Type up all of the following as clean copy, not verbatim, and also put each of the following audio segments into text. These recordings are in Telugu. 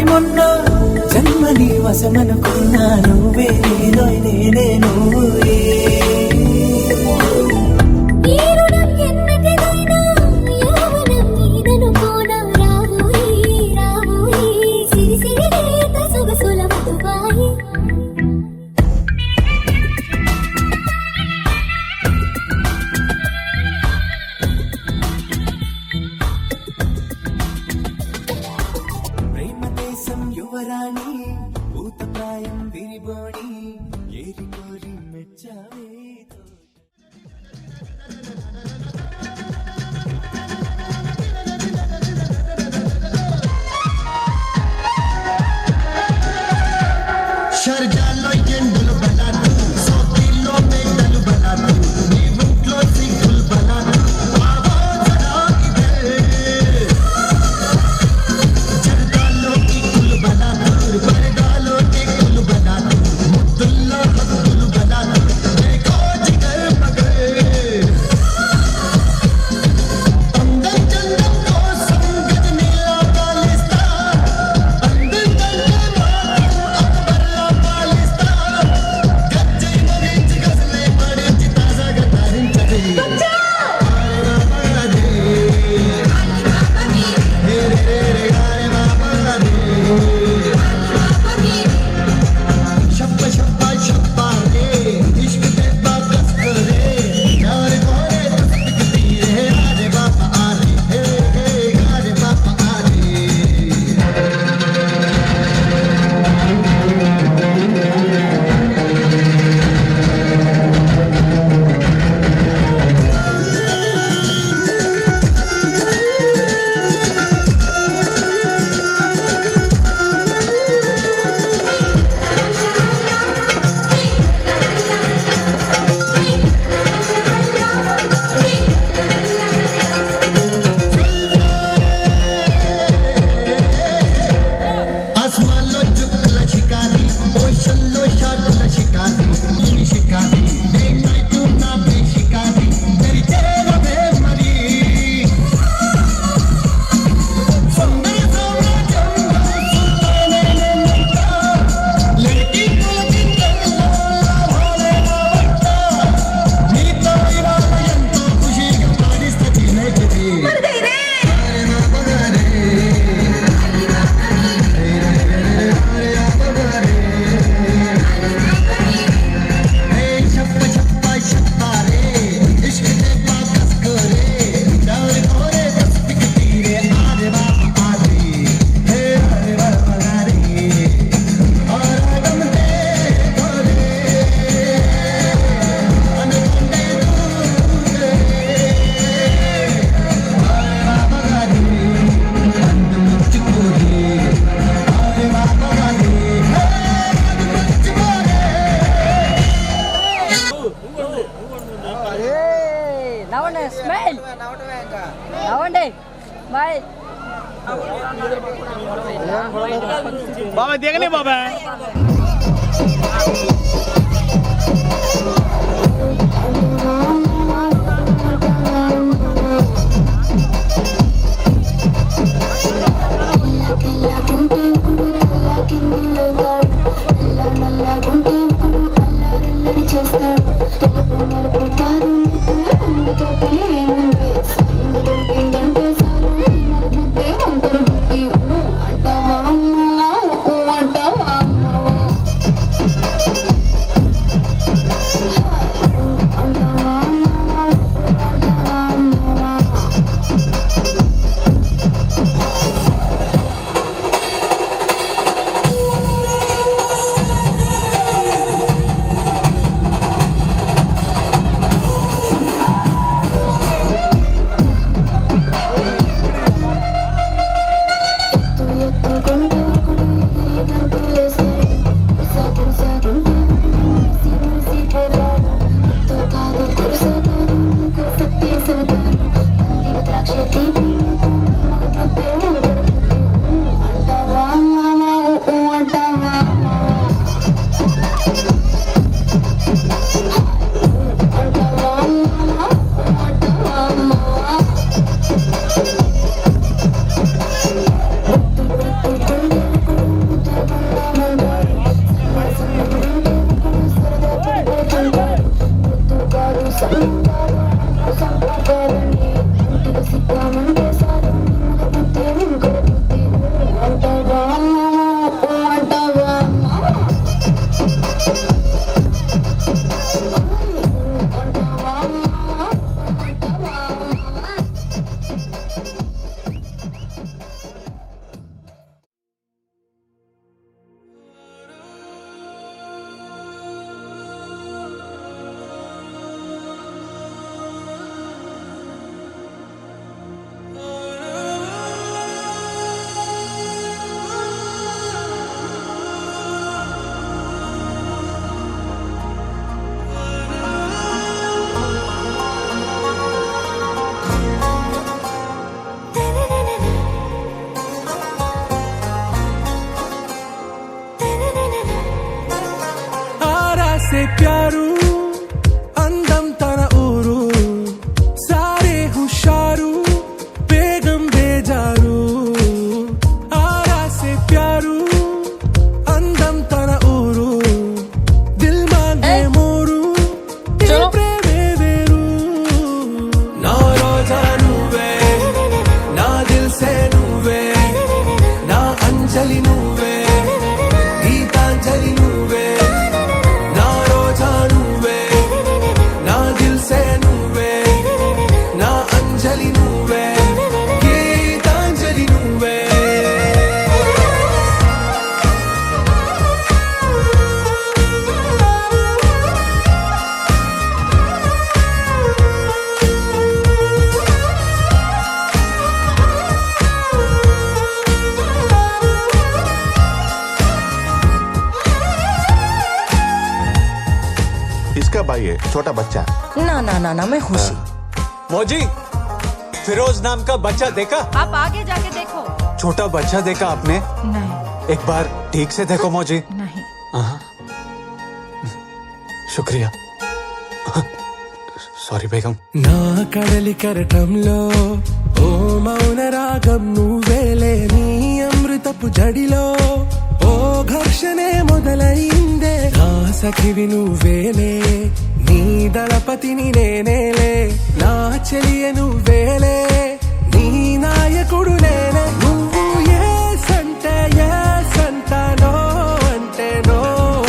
మొన్న జన్మని వశమనుకున్నా నువ్వే నీలో నేనే నువ్వే యువరాణి భూతప్రాయం విరిబోణి ఏరికోరి మెచ్చావే షర్జాలో ఎండలు బలాదు సోకిలో మెడలు బలాదు నీ ముట్లో సిగ్గులు బలాదు బాబా దిగని బాబా से प्यारू అందం తన ఊరు సారే హుషారు బేగం బేజారు ఆరా సే ప్యారు అందం తన ఊరు దిల్ మాంగే మోరు ఈ ప్రేమే వేరు నా రోజా నువ్వే నా దిల్ సే నువ్వే నా అంజలి నువ్వే గీతాంజలి నువ్వే किसका भाई है? छोटा बच्चा। ना ना ना ना मैं खुशी। मौजी, फिरोज नाम का बच्चा देखा? आप आगे जाके देखो। छोटा बच्चा देखा आपने? नहीं एक बार ठीक से देखो मौजी। नहीं। शुक्रिया। సారీ బేగం. నా కడలి కరటంలో ఓ మౌన రాగం నువ్వేలే నీ అమృతపు జడిలో ఓ ఘర్షణే మొదలైందే నా సఖివి నువ్వేలే నీ దళపతిని నేనేలే నా చెలియ నువ్వేలే నీ నాయకుడు నేనే నువ్వు ఏ సంటే ఏ సంట నో అంటే నో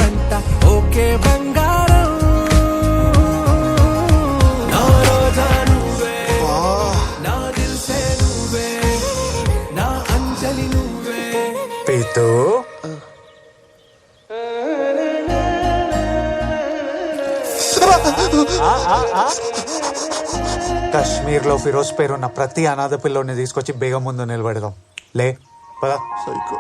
అంట ఓకే బంగారం పీతూ కశ్మీర్ లో ఫిరోజ్ పేరున్న ప్రతి అనాథ పిల్లోని తీసుకొచ్చి బేగం ముందు నిలబెడదాం. లే పద. సైకో.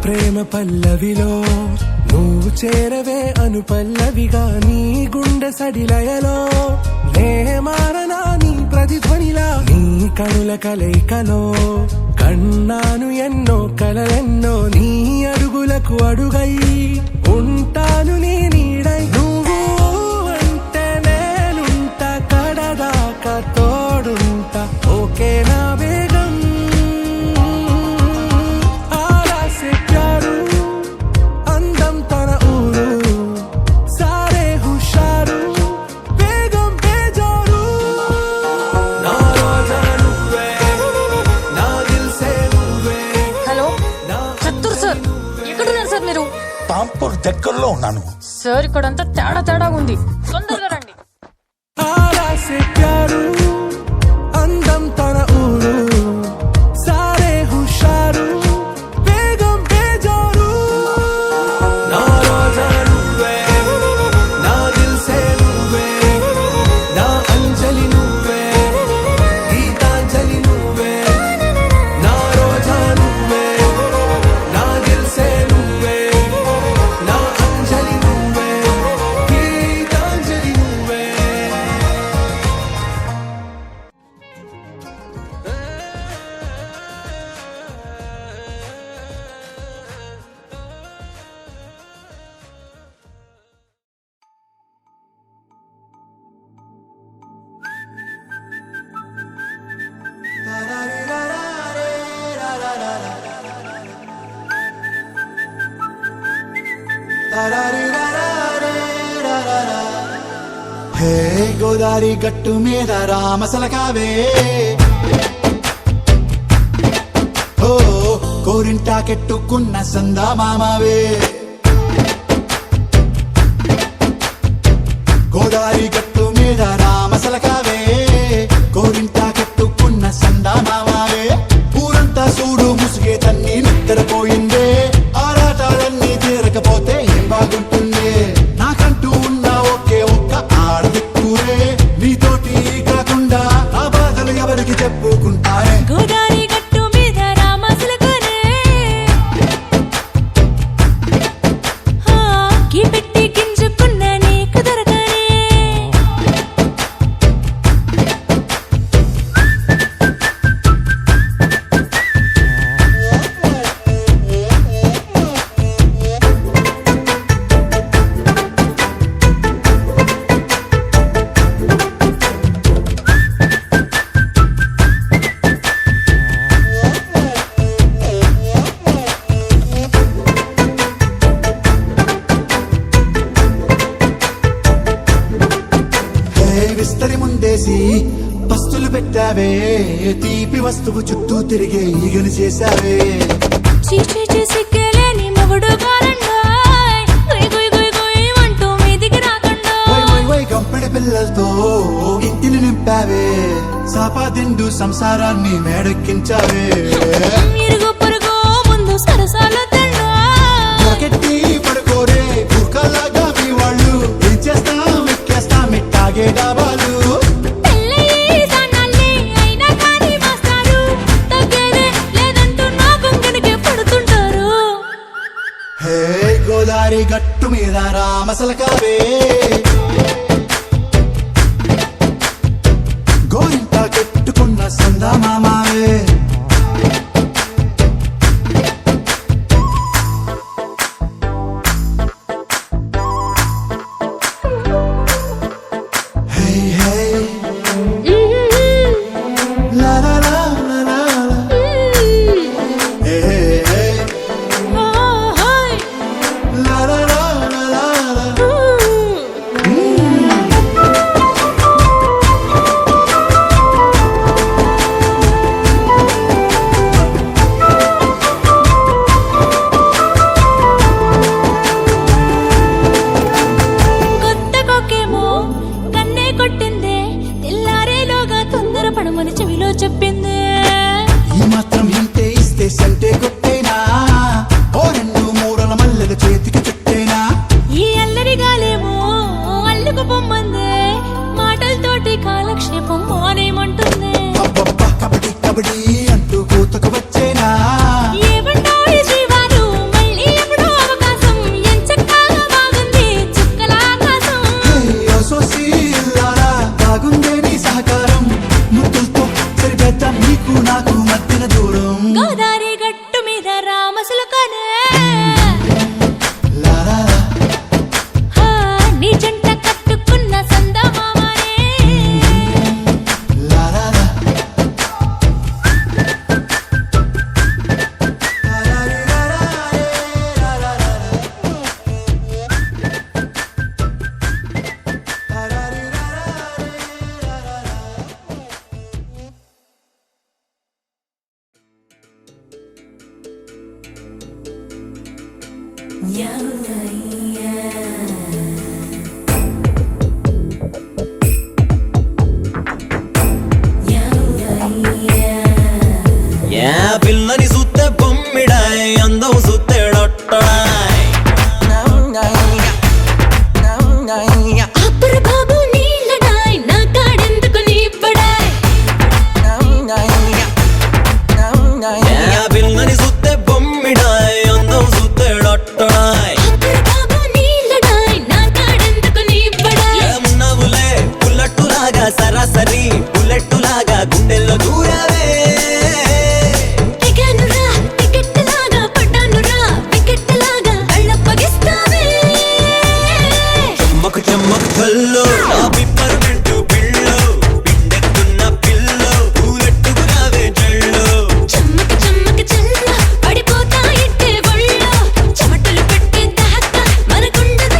ప్రేమ పల్లవిలో నువ్వు చేరవే అను పల్లవిగా నీ గుండె సడిలయలో నే మారనా నీ ప్రతిధ్వనిలా నీ కనుల కలయికలో కన్నాను ఎన్నో కలలెన్నో నీ అడుగులకు అడుగై ఉంటాను నీ నీడై నువ్వు అంటే నేనుంట కడదాకా తోడుంట ఓకే నా బేగం తాంపూర్ దగ్గరలో ఉన్నాను సార్ ఇక్కడంతా తేడా తేడా ఉంది తొందరగా రండి అందం తన ఊరు సారే హుషారు బేగం బేజారు నా రోజా నువ్వే నా దిల్ సే నువ్వే నా అంజలి నువ్వే గీతాంజలి నువ్వే నా రోజా నువ్వే నా దిల్ సే నువ్వే నా అంజలి నువ్వే గీతాంజలి నువ్వే హే గోదారి గట్టు మీద రామసలకావే ఓ కోరింటాకెట్టుకున్న సందా మామావే గోదారి గట్టు మీద రామసలకావే కోరింటాకెట్టుకున్న సందా మామావే ఊరంతా చూడు ముసుగే తన్ని నిద్రపోయిందే ఆరాటాలన్నీ తీరకపోతే ఏం బాగుంటుందే నాకంటూ ఉన్న ఒకే ఒక్క ఆడదిక్కురే నీతోటి కాకుండా ఆ బాధలు ఎవరికి చెప్పుకుంటారే గోదారి గట్టు మీద రామసలకనే గీ పెట్టి గింజుకున్న నీకు దొరకనే విస్తరి ముందేసి పస్తులు పెట్టావే తీపి వస్తువు చుట్టూ తిరిగే ఈగను చేశావే చీచీ సిగ్గలేని మొగుడు కారండాయ్ గుయ్ గుయ్ గుయ్ గుయ్ అంటూ మీదికి రాకుండా వై గంపెడి పిల్లలతో ఇంటిని నింపావే సాపాదిండు సంసారాన్ని మేడెక్కించావే ఇరుగు పొరుగు ముందు సరసాల తండా రాకెట్టి పడుకోరే కుక్కలాగా మీ వాళ్ళు ఏం చేస్తాం ఎక్కేస్తాం ఇట్టాగే డాబాలు పెళ్ళయి సన్నాల్ని అయినా కానీ మాస్తారు తగ్గేదే లేదంటూ నా కొంగనికే పడుతుంటారు హే గోదారి గట్టు మీద రామసలకావే గోరింట కెట్టుకున్న సందా మామావే హే హే లా లా లా లా లా లా. హే హే హే లా లా లా లా లా లా. కొత్త కొక్కేమో కన్నే కొట్టిందే తెల్లారేలోగా తొందర పడమని చెవిలో చెప్పిందే ఈ మాత్రం ఇంతే ఇస్తే సంటే కొట్టేనా ఓ రెండు మూరల మల్లెల చేతికి చుట్టేనా ఈ అల్లరి గాలేమో అల్లుకు పొమ్మందే మాటలతోటి కాలక్షేపం మానేమంటుందే అబ్బబ్బా కబడ్డీ కబడ్డీ అంటూ కూతకు వచ్చేనా ఏమంటాయి జీవాలు మళ్ళీ ఎప్పుడో అవకాశం ఎంచక్కా బాగుంది చుక్కల ఆకాశం హే సోసి ఇల్లారా బాగుందే నీ సహకారం ముద్దులతో సరిపెద్దాం నీకు నాకు మధ్యన దూరం గోదారి గట్టు మీద రామసులకనే లా లా లా. నీ జంట కట్టుకున్న సందమామనే లా లా లా. పిల్లని సుత్తే బొమ్మిడాయ్ అందం సుత్తే డొట్టడాయ్ అబ్బర బాబు నీళ్ళడాయ్ నా కాడెందుకు నీపడాయ్ పిల్లని సుత్తే బొమ్మిడాయ్ అందం సుత్తే డొట్టడాయ్ అబ్బర బాబు నీళ్ళడాయ్ నా కాడెందుకు నీపడాయ్ ఏమున్నావులే బుల్లెట్టులాగా సరాసరి బుల్లెట్టులాగా గుండెల్లో దూరావే ఎగానురా టికెట్ లాగా పడ్డానురా వికెట్ లాగా కళ్ళప్పగిస్తావే చెమ్మకు చెమ్మకు కల్లో నా పిప్పర్మెంటు పిల్లో పిండెత్తున్న పిల్లో పూలెట్టుకురావే జల్లో చెమ్మక చెమ్మక చెల్ల పడిపోతా ఇట్టే ఒళ్ళో చెమటలు పెట్టే దాకా మనకుండదు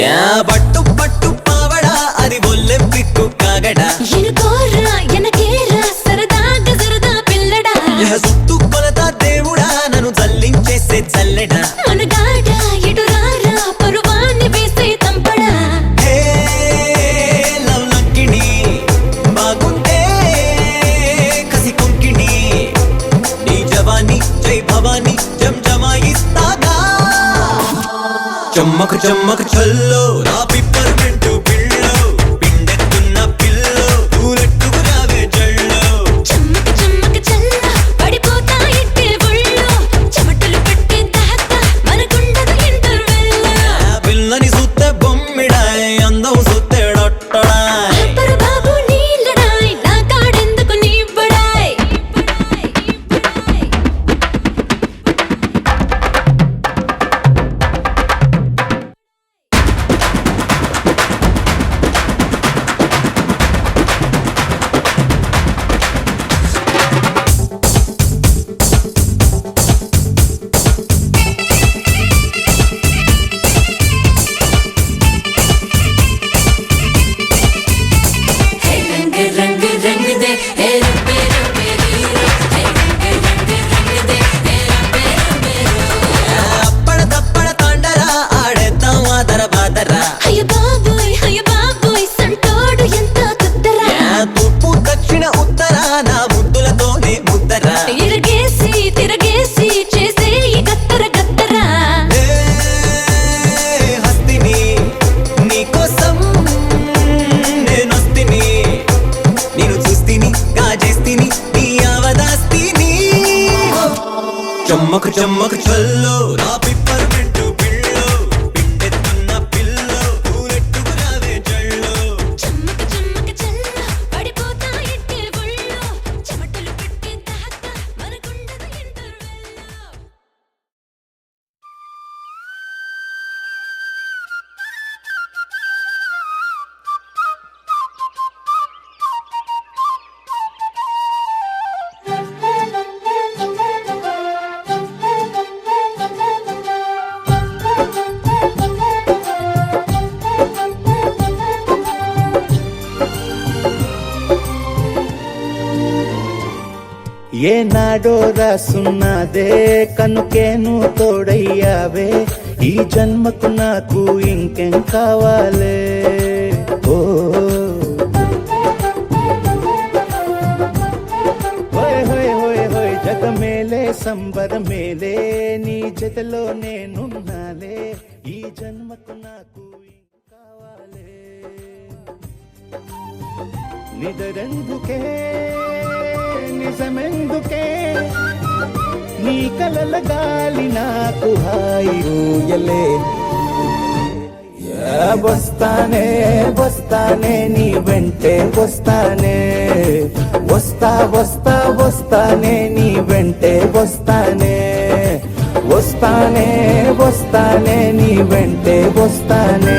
యా పట్టు పట్టు పావడా అది ఒల్లె పిక్కు కాగడా ఎనుకోరా ఎనకేరా సరదాగా సరదా పిల్లడా యా సుత్తు కొలత దేవుడా నన్ను జల్లించేసే చల్లెడా మనగాడ ఇటు రారా పరువాన్ని వేసే తంపడా హే లవ్ లక్కిడి బాగుంటే కసి కొంకిడి నీ జవాని జై భవాని జమాయిస్తాగా చమ్మక్ చమ్మక్ చల్లో నా పిప్పర్మెంటు పిల్లో పిండెత్తున్న పిల్లో తూలెట్టుకు రావే జల్లో చెమ్మక చెమ్మక చల్ల పడిపోతా ఇట్టే ఒళ్ళో చెమటలు పెట్టే దాకా మనకుండదు ఇంటర్వెల్ ఆ పిల్లని సుత్తే బొమ్మిడాయ్ అందం సుత్తే డొట్టడాయ్ అప్పరు బాబు నీళ్ళడాయ్ నా కాడెందుకు నీ బడాయ్ रंग रंग रंग दे हे रब्बे रब्बे हीरो हे रंग रंग रंग दे हे रब्बे रब्बे అప్పడ తప్పడ తాండరా ఆడేద్దాం ఆదర బాదరా అయ్య బాబోయ్ సంటోడు ఎంత తుత్తరా తూర్పు దక్షిణ ఉత్తర నా ముద్దులతోనే ముద్దరా తిరగేసి చేసే ఈ గత్తర గత్తరా హస్తిని నీకోసం నేనొస్తిని నేను చూస్తిని గాజేస్తిని నీ అవదాస్తిని చమ్మకు చమ్మకు చల్లో నా పిప్పర్మెంటు పిల్లో పిండెత్తున్న పిల్లో తూలెట్టుకు రావే జల్లో చెమ్మక చెమ్మక చల్ల పడిపోతా ఇట్టే ఒళ్ళో చెమటలు పెట్టే దాకా మనకుండదు ఇంటర్వెల్ ఏనాడో రాసున్నదే కనుకేను తోడయ్యావే ఈ జన్మకు నాకు ఇంకేం కావాలే ఓ హోయ్ హోయ్ హోయ్ హోయ్ జగమేలే సంబరమేలే నీ జతలో నేనున్నాలే ఈ జన్మకు నాకు ఇంకేం కావాలే నిదరెందుకే నిజమెందుకే నీ కలల గాలి నాకు హాయి ఊయలే వస్తానే నీ వెంటే వస్తానే వస్తానే నీ వెంటే వస్తానే నీ వెంటే వస్తానే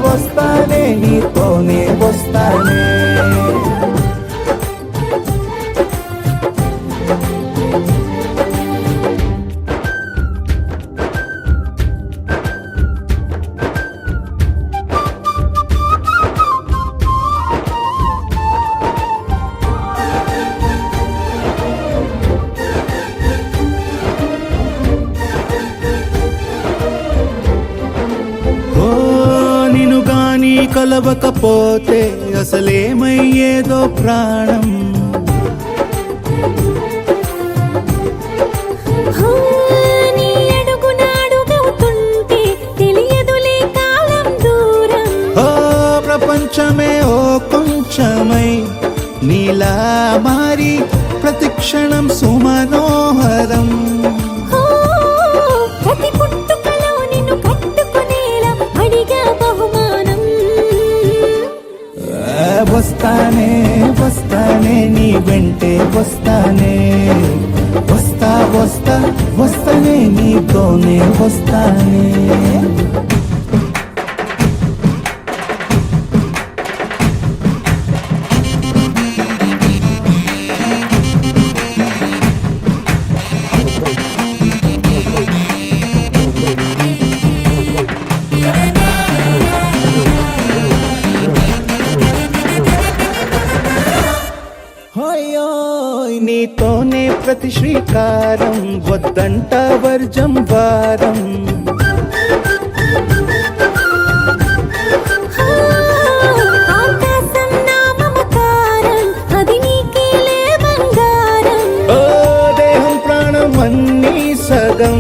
వస్తానే నీతోనే వస్తానే కలవకపోతే అసలేమయ్యేదో ప్రాణం నీ అడుగునాడుగవుతుంటే తెలియదులే కాలం దూరం ఓ ప్రపంచమే ఓ కొంచెమై నీలా మారి ప్రతిక్షణం సుమనోహరం ప్రతి పుట్టుకలో నిన్ను కట్టుకునేలా అడిగా బహుమానం వస్తానే నీ వెంటే వస్తానే వస్తానే నీతోనే వస్తానే ప్రతి శ్రీకారం వద్దంట వర్జం వారం ఆకాశం నా మమకారం అది నీకేలే బంగారం ఓ దేహం ప్రాణం అన్నీ సగం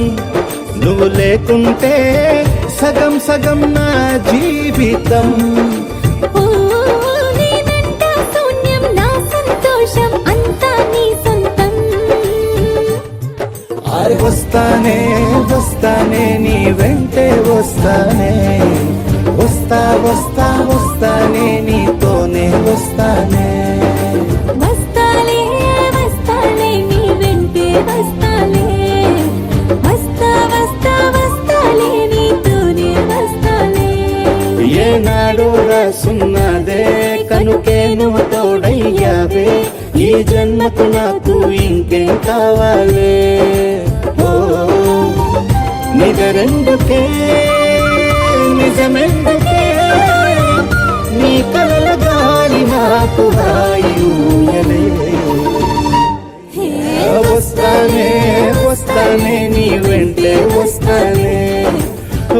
నువ్వు లేకుంటే సగం సగం నా జీవితం ఓ నేనంట శూన్యం నా సంతోషం అంతా నీ సొంతం వస్తానే వస్తానే నీ వెంటే వస్తానే వస్తా వస్తా వస్తానే నీతోనే వస్తానే వస్తాలే వస్తాలే నీ వెంటే వస్తాలే వస్తా వస్తా వస్తాలే నీతోనే వస్తాలే ఏనాడో రాసున్నదే కనుకే నువ్వు తోడయ్యావే ఈ జన్మకు నాకు ఇంకేం కావాలే ఓ నిజరెందుకే నిజమెందుకే నీ కలల గాలి నాకు హాయిలే వస్తానే వస్తానే నీ వెంటే వస్తానే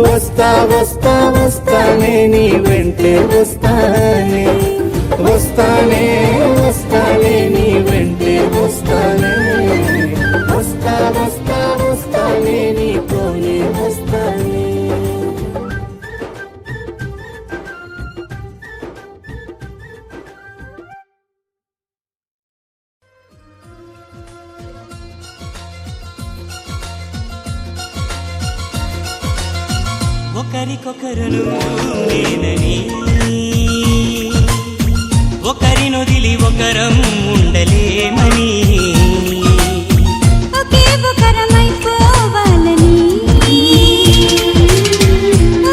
వస్తా వస్తా వస్తానే నీ వెంటే వస్తానే వస్తానే వస్తానే నీ వెంటే వస్తానే వస్తా వస్తా వస్తానే నీతోనే వస్తానే ఒకరికొకరును నేనని ఒకరినొదిలి ఒకరం ఉండలేమని ఒకే ఒకరమైపోవాలని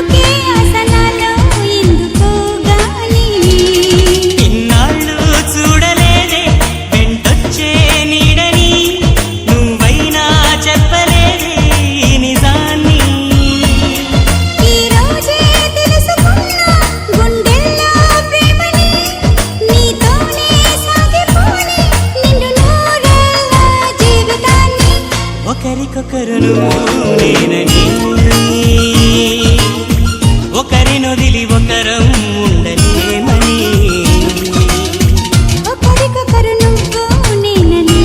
ఒకే ఆసనాలో ఎందుకో గాని ఇన్నాళ్ళు చూడలేదే వెంటొచ్చే నీడని నువ్వైనా చెప్పలేదే ఈ నిజాన్ని ఈ రోజే తెలుసుకున్నా గుండెల్లో ప్రేమని నీతోనే సాగిపోని నిండు నూరేళ్ళ జీవితాన్ని ఒకరికొకరును నేనని ఒకరినొదిలి ఒకరం ఉండలేమని ఒకరికొకరు నువ్వు నేనని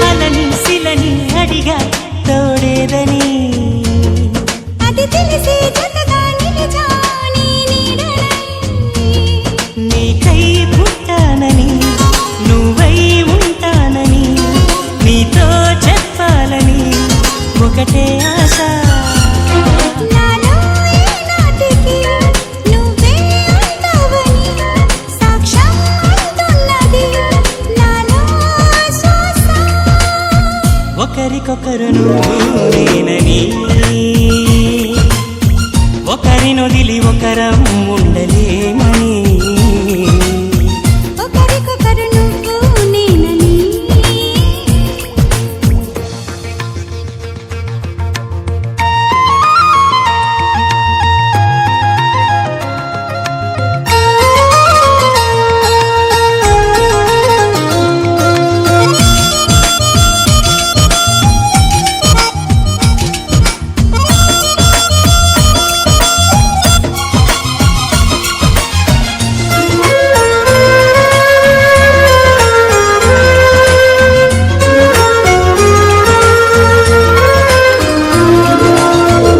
అలని శిలని అడిగా తోడేదని అది తెలిసి జతగా నిలిచా నీ నీడనై నీకై పుట్టానని నువ్వై ఉంటానని నీతో చెప్పాలని ఒకటే ఆశ నాలో ఈనాటికి నువ్వే ఉంటావని సాక్ష్యం అంటున్నది నాలో శ్వాస ఒకరికొకరును నేనని ఒకరినొదిలి ఒకరం ఉండలేమని ఒకరికొకరు నువ్వు నేనని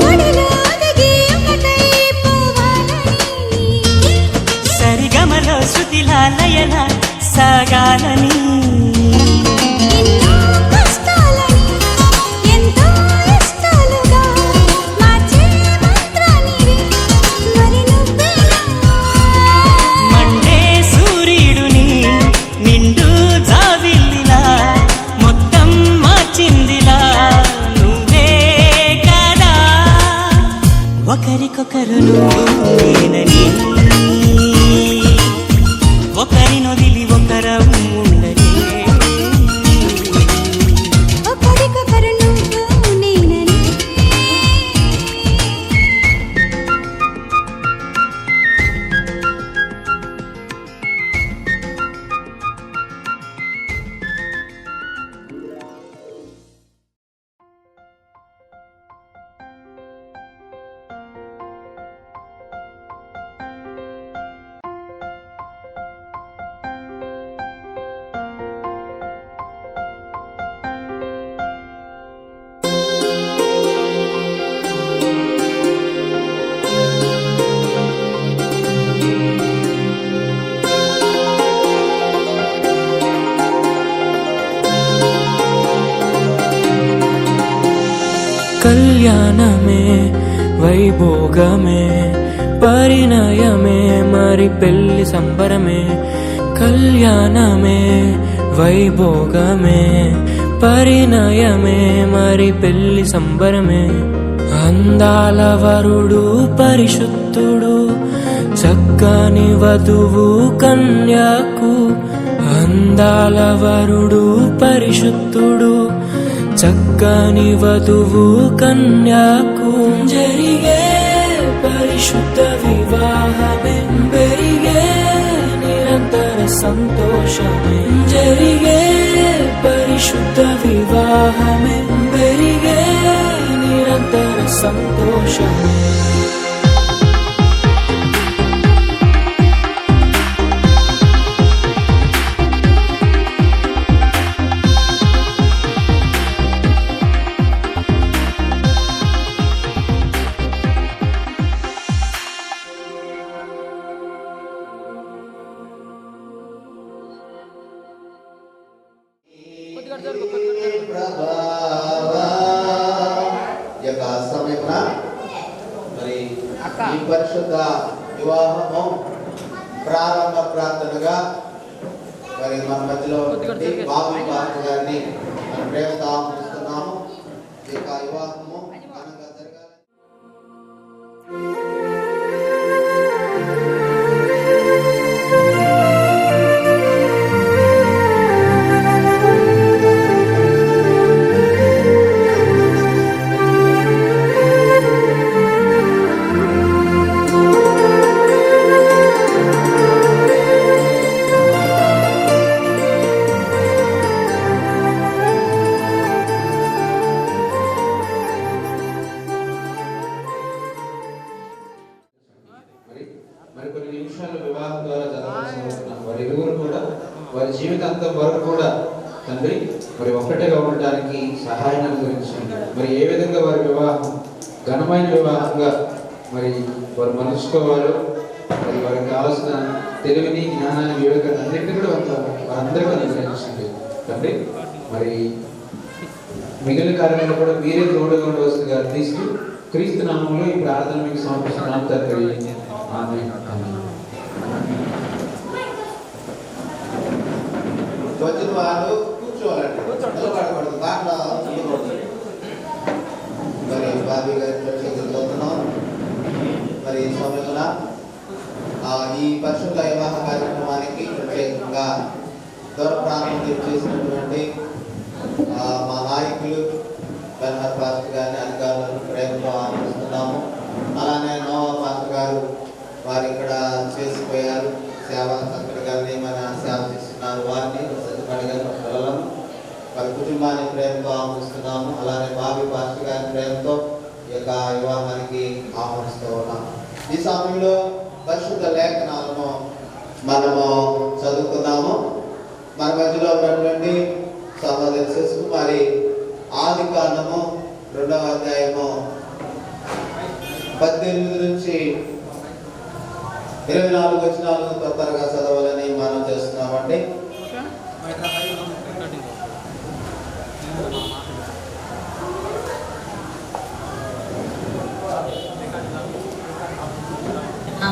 ఒడిలో దిగి ఒకటై పోవాలని సరిగమలో శృతిలా లయల సాగాలని ఎన్నో కష్టాలని ఎంతో కళ్యాణమే వైభోగమే పరిణయమే మరి పెళ్లి సంబరమే కళ్యాణమే వైభోగమే పరిణయమే మరి పెళ్లి సంబరమే అందాల వరుడు పరిశుద్ధుడు చక్కని వధువు కన్యాకు అందాల వరుడు పరిశుద్ధుడు చక్కని వధువు కన్యాకు జరిగే పరిశుద్ధ వివాహమే పెరిగే నిరంతర సంతోషమే జరిగే పరిశుద్ధ వివాహమే పెరిగే నిరంతర సంతోషమే యొక్క సమయమున మరి ఈ పరిశుద్ధ వివాహము ప్రారంభ ప్రార్థనగా మరి మన మధ్యలో బాబు పాత్ర గారిని మన ప్రేమతో ఆహ్వానిస్తున్నాము. ఈ యొక్క వివాహము ఘనంగా జరగాలి. మరికొన్ని నిమిషాలు వివాహం ద్వారా జరగాల్సిన వారి ఇరువురు కూడా వారి జీవితాంతం వరకు కూడా తండ్రి మరి ఒక్కటిగా ఉండడానికి సహాయం అనుగ్రహించండి. మరి ఏ విధంగా వారి వివాహం ఘనమైన వివాహంగా మరి వారు మలుచుకోవాలో మరి వారికి కావాల్సిన తెలివిని జ్ఞానాన్ని వివేకాన్ని అన్నింటినీ కూడా వారందరికీ అనుగ్రహించండి తండ్రి. మరి మిగిలిన కార్యాలను కూడా మీరే తోడుగా ఉండవలసిందిగా తీస్తూ క్రీస్తు నామంలో ఈ ప్రార్థన మీకు సమర్పిస్తున్నాం తండ్రి. ఆమేన్. వచ్చిన వాళ్ళు కూర్చోవాలండి, నిలబడకూడదు. దాంట్లో మరి బాబీ గారి చదువుతున్నాం. మరి ఈ సమయంలో ఈ పరిశుద్ధ వివాహ కార్యక్రమానికి ప్రత్యేకంగా దూర ప్రాంతం చేసినటువంటి మా నాయకులు బెనహర్ పాస్టర్ గారిని అధికారులను ప్రేమతో ఆహ్వానిస్తున్నాము. అలానే నోవా పాస్టర్ గారు వారు ఇక్కడ చేసిపోయారు, సేవా చక్కగానే మన సేవ చేస్తున్నారు. వారిని పిల్లలను వారి కుటుంబాన్ని ప్రేమతో ఆహ్వానిస్తున్నాము. అలానే బాబీ పాస్టర్ గారి ప్రేమతో ఈ యొక్క వివాహానికి ఆహ్వానిస్తూ ఉన్నాము. ఈ సమయంలో పరిశుద్ధ లేఖనాలను మనము చదువుకున్నాము. మన మధ్యలో ఉన్నటువంటి సహోదరి శశికుమారి ఆదికాండము 2వ అధ్యాయము 18 నుంచి 24 వచనాలను త్వరగా చదవాలని మనం చేస్తున్నామండి.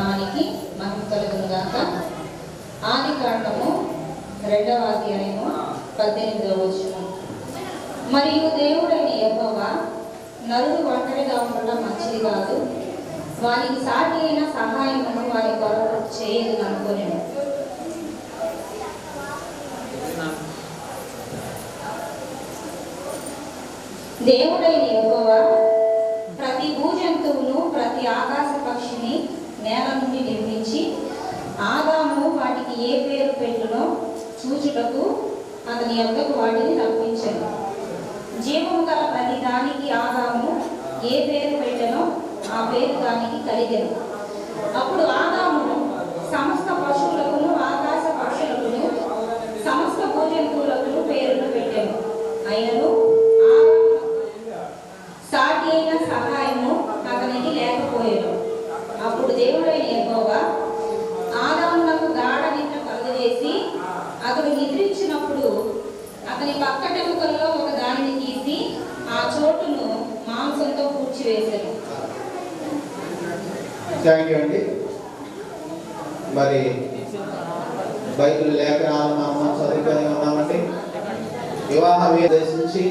మనకి మనం కలుగునుగాక. ఆదికాండము 2వ అధ్యాయము 18వ వచనం. మరియు దేవుడైన యెహోవా నరుడు ఒంటరిగా ఉండడం మంచిది కాదు, వారికి సాటి అయిన సహాయమును వారి కొరకు చేయదు అనుకోలేను. దేవుడైన యెహోవా ప్రతి భూజంతువును ప్రతి ఆకాశ పక్షిని నేల నుండి నిర్మించి ఆదాము వాటికి ఏ పేరు పెట్టునో చూచుటకు అతని యొక్కకు వాటిని రప్పించాను. జీవము గల ప్రతి దానికి ఆదాము ఏ పేరు పెట్టనో ఆ పేరు దానికి కలిగెను. అప్పుడు ఆదాము సమస్త పశువులకును ఆకాశ పక్షులకును సమస్త భూజంతువులకును పేర్లు పెట్టాను. అయినను సాటి అయిన సహాయము అతనికి లేకపోయాను. అప్పుడు దేవుడైన యెహోవా ఆదామునకు గాఢ నిద్ర కలుగజేసి అతడు నిద్రించినప్పుడు అతని పక్కటెముకల్లో ఒక దానిని తీసి ఆ చోటును మాంసం మరి బైబిల్ లేఖనాలు మనం చదువుకొని ఉన్నామండి. వివాహ ఉద్దేశించి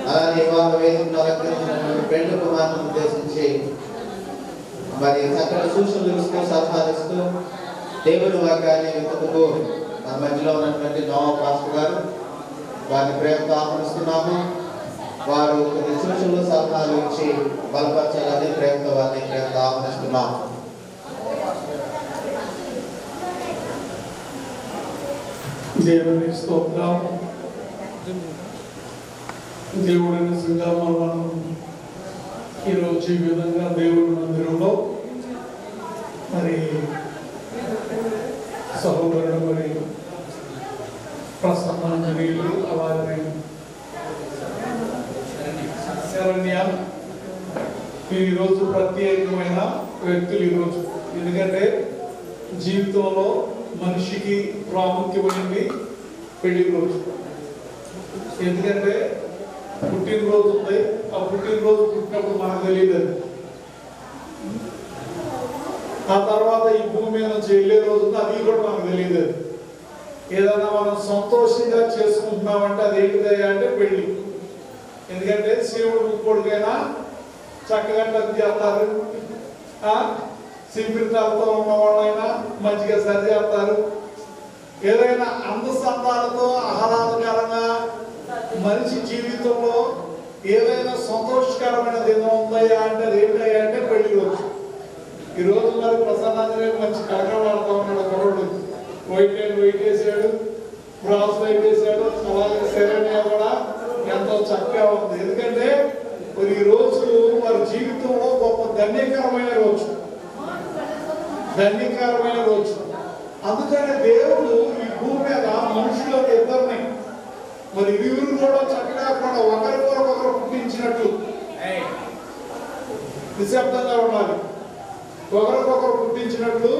అలానే వివాహ వేదికను అలంకరించినటువంటి పెళ్లి కుమార్తెను ఉద్దేశించి మరి చక్కటి సూచనలు ఇస్తూ సలహాలిస్తూ దేవుని వాక్యాన్ని వెతుకుతూ మన మధ్యలో ఉన్నటువంటి నోవా పాస్టర్ గారు వారిని ప్రేమతో ఆహ్వానిస్తున్నాము. వారు కొన్ని సూచనలు సలహాలు ఇచ్చి బలపరచాలని ప్రేమతో ఆహ్వానిస్తున్నాము. దేవుని స్తోత్రం. దేవుడి నిజంగా మనం ఈరోజు ఈ విధంగా దేవుడి మందిరంలో మరి సహోదరుడు మరి ప్రసన్నాంజనేయులు అలాగే శరణ్య ఈరోజు ప్రత్యేకమైన వ్యక్తులు ఈరోజు. ఎందుకంటే జీవితంలో మనిషికి ప్రాముఖ్యమైనది పెళ్లి రోజు. ఎందుకంటే పుట్టినరోజు ఉంది, ఆ పుట్టినరోజు పుట్టినప్పుడు మనకు తెలియదు. ఆ తర్వాత ఈ భూమి మీద నుంచి వెళ్ళే రోజు ఉంది, అది కూడా మనకు తెలియదు. ఏదైనా మనం సంతోషంగా చేసుకుంటున్నామంటే అది ఏంటిదయ్యా అంటే పెళ్లి. ఎందుకంటే శివుడు ముక్కోడికైనా చక్కగా టచ్ చేస్తారు, సింపిరితాలతో ఉన్న వాళ్ళైనా మంచిగా సరి చేస్తారు. ఏదైనా అందసందాలతో ఆహ్లాదకరంగా మనిషి జీవితంలో ఏదైనా సంతోషకరమైన దినం ఉందయ్యా అంటే అది ఏంటయ్యా అంటే పెళ్లి రోజు. ఈరోజు మరి ప్రసన్నాంజనేయులు మంచి కలకలాడుతూ ఉన్నాడు. కుర్రోడు వైట్ వేసాడు, బ్రాస్ వైట్ వేసాడు. అలాగే శరణ్య కూడా ఎంతో చక్కగా ఉంది. ఎందుకంటే మరి ఈ రోజు వారి జీవితంలో గొప్ప ధన్యకరమైన రోజు. అందుకనే దేవుడు ఈ భూమి మీద మనుషుల ఇద్దరిని మరి ఇరువురు కూడా చక్కగా కూడా ఒకరికొకరు పుట్టించినట్టు నిశ్శబ్దంగా ఉండాలి. ఒకరికొకరు పుట్టించినట్లు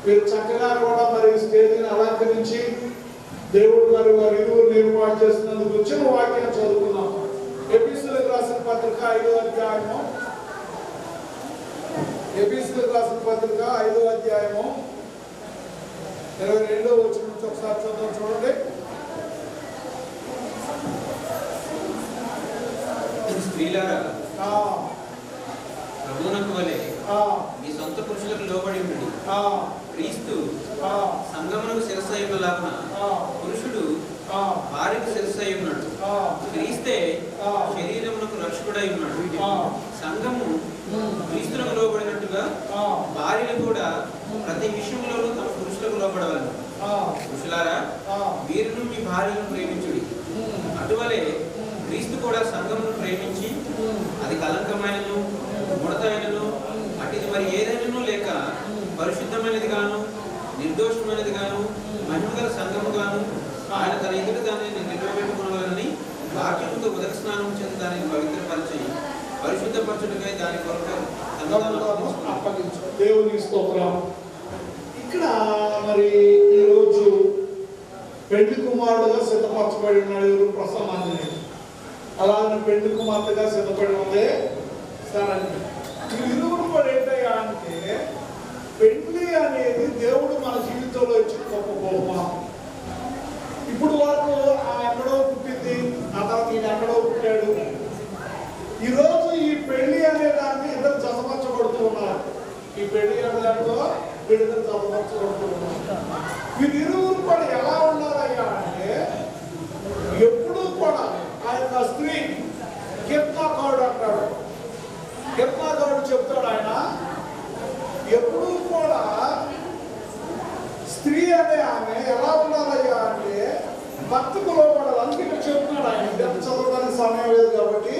వీరు చక్కగా కూడా మరి స్టేజ్ని అలంకరించి దేవుడు మరి వారి ఇరువురు ఏర్పాటు చేస్తున్నందుకు వచ్చిన వాక్యం చదువుకున్నాం. ఎఫెసీయులకు రాసిన పత్రిక 5వ అధ్యాయము 22వ వచనం నుంచి ఒకసారి చూద్దాం. చూడండి. స్త్రీలారా ప్రభువునకు వలె మీ సొంత పురుషులకు లోబడి ఉండండి. క్రీస్తు సంగమునకు శిరస్సు అయి ఉన్నలాగున పురుషుడు భార్యకు శిరస్సు అయి ఉన్నాడు. క్రీస్తే శరీరమునకు రక్షకుడై ఉన్నాడు. సంఘము క్రీస్తులకు లోబడినట్టుగా భార్యలు కూడా ప్రతి విషయంలోనూ తమ పురుషులకు లోబడవాలి. పురుషులారా వీరును మీ భార్యను ప్రేమించుడి. అటువలే క్రీస్తు కూడా సంఘమును ప్రేమించి అది కలంకమైనను ముడతైనను అటుది మరి ఏదైనాను లేక పరిశుద్ధమైనది గాను నిర్దోషమైనది గాను మహిమగల సంఘము గాను ఆయన తన ఎదుట దానిని నిలబెట్టుకునవాలని వాక్యముతో ఉదక స్నానం చేసి దానిని పవిత్రపరిచి పరిశుద్ధపరచుటకై దాని కొరకు అప్పగించు. దేవునికి స్తోత్రం. ఇక్కడ మరి ఈరోజు పెళ్లి కుమారుడుగా సిద్ధపరచబడి ఉన్నాడు ఎవరు? ప్రసన్నాంజనేయులు. అలాగే పెళ్లి కుమార్తెగా సిద్ధపడి ఉందే శరణ్య. ఇరువురు కూడా ఏంటయ్యా అంటే పెళ్లి అనేది దేవుడు మన జీవితంలో ఇచ్చిన గొప్ప బహుమానం. ఇప్పుడు వరకు ఎక్కడో పుట్టింది, ఆ తర్వాత ఈయన ఎక్కడో పుట్టాడు. ఈరోజు ఈ పెళ్లి అనే దాన్ని ఇద్దరు జతపరచబడుతూ ఉన్నారు. ఈ పెళ్లి అనే దాంట్లో వీళ్ళిద్దరు జతపరచబడుతూ ఉన్నారు. వీరిరువురు కూడా ఎలా ఉన్నారయ్యా అంటే ఎప్పుడూ కూడా ఆ యొక్క స్త్రీ కీర్తనాకారుడు అంటాడు. కీర్తనాకారుడు చెప్తాడు ఆయన ఎప్పుడూ కూడా స్త్రీ అనే ఆమె ఎలా ఉండాలయ్యా అంటే భక్తికి లోపడాలి. అందుకే చెప్తున్నాడు ఆయన. ఎంత చదవడానికి సమయం లేదు కాబట్టి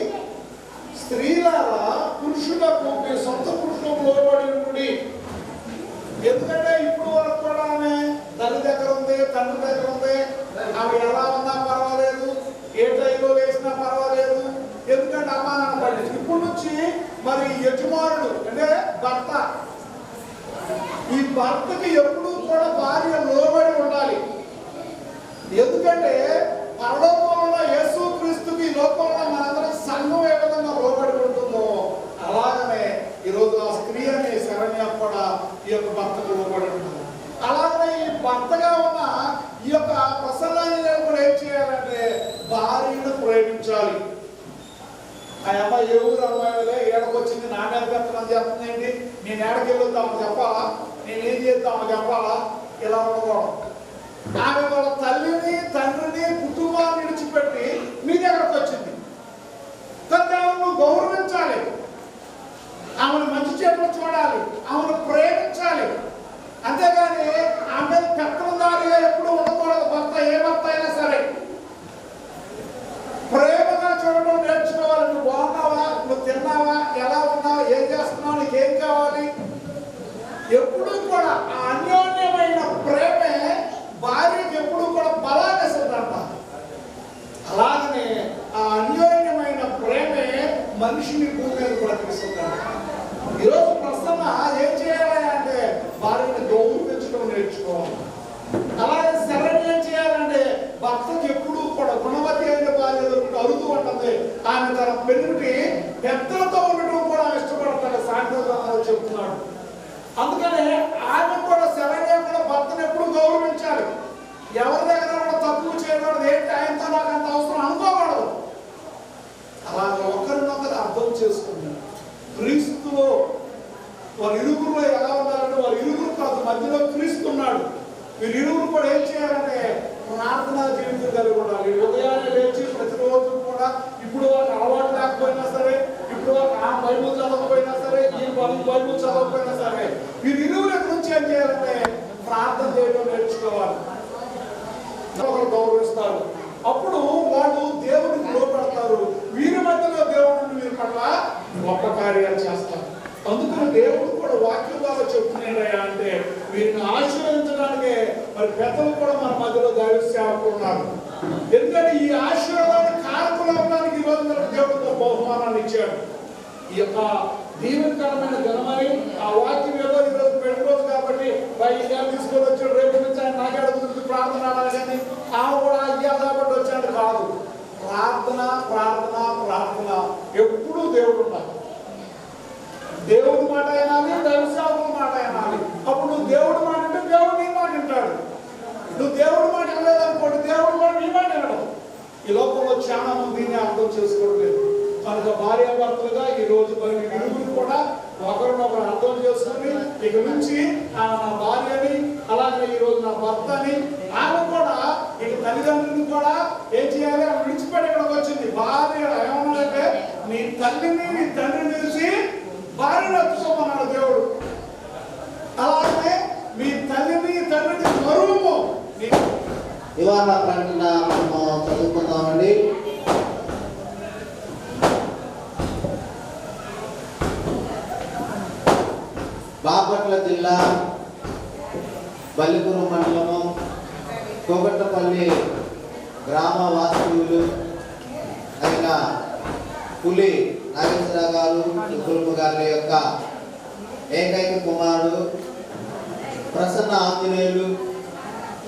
స్త్రీలారా పురుషులకు మీ సొంత పురుషులకు లోబడి ఉండి. ఎందుకంటే ఇప్పుడు వరకు కూడా ఆమె తల్లి దగ్గర ఉంది, తండ్రి దగ్గర ఉంది. ఆమె ఎలా ఉన్నా పర్వాలేదు, ఏ టైంలో వేసినా పర్వాలేదు. ఎందుకంటే అమ్మా నాన్న పడి ఇప్పుడు నుంచి మరి యజమానుడు అంటే భర్త, ఈ భర్తకి ఎప్పుడు కూడా భార్య లోబడి ఉండాలి. ఎందుకంటే పరలోకంలో యేసుక్రీస్తుకి ఈ లోకంలో మనందరం సంఘం ఏ విధంగా లోబడి ఉంటుందో అలాగనే ఈరోజు ఆ స్త్రీ అనే శరణ్య కూడా ఈ యొక్క భర్తకు లోబడి ఉంటుంది. భర్తగా ఉన్న ఈ యొక్క ప్రసన్నాంజనేయులు కూడా ఏం చేయాలంటే భార్యను ప్రేమించాలి. ఆ అమ్మాయి ఏ ఊరు అమ్మాయిలే ఏడకొచ్చింది, నా మీద పెత్తనం చేస్తుందేంటి, నేను ఏడకి వెళ్తామని చెప్పాలా, నేనేం చేద్దామని చెప్పాలా, ఇలా ఉండకూడదు. ఆమె వాళ్ళ తల్లిని తండ్రిని కుటుంబాన్ని విడిచిపెట్టి మీ దగ్గరకు వచ్చింది కనుక ఆమెను నువ్వు గౌరవించాలి, ఆమెను మంచి చేతులు చూడాలి, ఆమెను ప్రేమించాలి. అంతేగాని ఆమె పెత్తనదారిగా ఎప్పుడు ఉండకూడదు. భర్త ఏ భర్త అయినా సరే ప్రేమగా చూడడం నేర్చుకోవాలి. నువ్వు బాగున్నావా, నువ్వు తిన్నావా, ఎలా ఉన్నావా, ఏం చేస్తున్నావు, నీకేం కావాలి, ఎప్పుడు కూడా ఆ అన్యోన్యమైన ప్రేమే భార్యకి ఎప్పుడు కూడా బలాన్ని ఇస్తుందంట. అలాగనే ఆ అన్యోన్యమైన ప్రేమే మనిషిని భూమి మీద బ్రతికిస్తుందంట. ఈరోజు ప్రసన్న ఏం చేయాలి అంటే భార్యని గౌరవించడం నేర్చుకోవాలి. అలాగే శరణ్య ఏం చేయాలంటే భర్తకి ఎప్పుడు కూడా గుణవతి అయిన భార్య అరుదు ఉంటుంది. ఆమె తన పెళ్లికి పెద్దలతో ఉండటం కూడా ఇష్టపడతాడు, సాయంత్రం చెప్తున్నాడు. అందుకనే ఆమె కూడా శరణ్య కూడా భర్తను ఎప్పుడు గౌరవించాలి. ఎవరి దగ్గర కూడా తక్కువ చేయకూడదు, ఏంటి ఆయనతో నాకు అంత అవసరం అనుకోకూడదు. అలాగే ఒకరినొకరు అర్థం చేసుకుంటారు. క్రీస్తులో వారి ఇరుగురులో ఎలా ఉండాలంటే వారి ఇరుగురు కాదు, మధ్యలో క్రీస్తున్నాడు. వీరి ఇరుగురు కూడా ఏం చేయాలంటే ప్రార్థనా జీవితం కలిగి ఉండాలి. ఉదయాన్నే లేచి ప్రతిరోజు కూడా ఇప్పుడు వాళ్ళకి అలవాటు లేకపోయినా సరే, ఇప్పుడు వాళ్ళకి ఆ బైబుల్ చదవకపోయినా సరే, ఈ బైబుల్ చదవకపోయినా సరే, వీరి ఇరుగురు నుంచి ఏం చేయాలంటే ప్రార్థన చేయడం నేర్చుకోవాలి. ఒకరు గౌరవిస్తారు, అప్పుడు వాళ్ళు దేవుడికి లోపడతారు. వీరి మధ్యలో దేవుడిని వీరి పట్ల గొప్ప కార్యాలు చేస్తారు. అందుకని దేవుడు కూడా వాక్యం ద్వారా చెప్తున్నాడయ్యా అంటే వీరిని ఆశీర్వదించడానికే మరి పెద్దలు కూడా మన మధ్యలో దైవ సేవకులు ఉన్నారు. ఎందుకంటే ఈ ఆశీర్వాదాన్ని కారకులు అవ్వడానికి ఈరోజు మనకు దేవుడు బహుమానాన్ని ఇచ్చాడు. ఈ యొక్క దీవెనకరమైన ఘనమని ఆ వాక్యం ఏదో ఈరోజు పెళ్లి రోజు కాబట్టి ఇయ్యాలు తీసుకొని వచ్చాడు, రేపు నుంచి ఆయన నాకేడ గురించి ప్రార్థన ఆడాలి కానీ ఆమె కూడా ఇయ్యాలి కాబట్టి వచ్చాడు కాదు. ప్రార్థన ప్రార్థన ప్రార్థన ఎప్పుడూ దేవుడు ఉండాలి. దేవుడి మాట అయినాలి, దైవ సేవకుల మాట అయినాలి. అప్పుడు నువ్వు దేవుడి మాట అంటే దేవుడు నీ మాట వింటాడు. నువ్వు దేవుడి మాట వినలేదనుకోండి, దేవుడు కూడా నీ మాట వినడం. ఈ లోకంలో చాలా మంది దీన్ని అర్థం చేసుకోవట్లేదు. కనుక భార్యాభర్తలుగా ఈ రోజు మరి ఇరువురు కూడా ఒకరినొకరు అర్థం చేసుకుని ఇక నుంచి నా భార్యని అలాగే ఈ రోజు నా భర్తని ఆమె కూడా ఇక తల్లిదండ్రులని కూడా ఏం చేయాలి, ఆమె విడిచిపెట్టి ఇక్కడికి వచ్చింది. భార్య ఏమన్నాడంటే నీ తల్లిని నీ తండ్రిని తెలిసి భార్యను ఎత్తుకోమన్నాడు దేవుడు. అలాగే మీ తల్లిని తండ్రిని మరువు. వివాహ ప్రకటన మనం చదువుకుందామండి. బాపట్ల జిల్లా బల్లిపురం మండలము కోగట్టపల్లి గ్రామ వాస్తవులు అయిన పులి నాగేశ్వరరావు గారు సుబ్రహ్మ గారి యొక్క ఏకైక కుమారుడు ప్రసన్న ఆంజనేయులు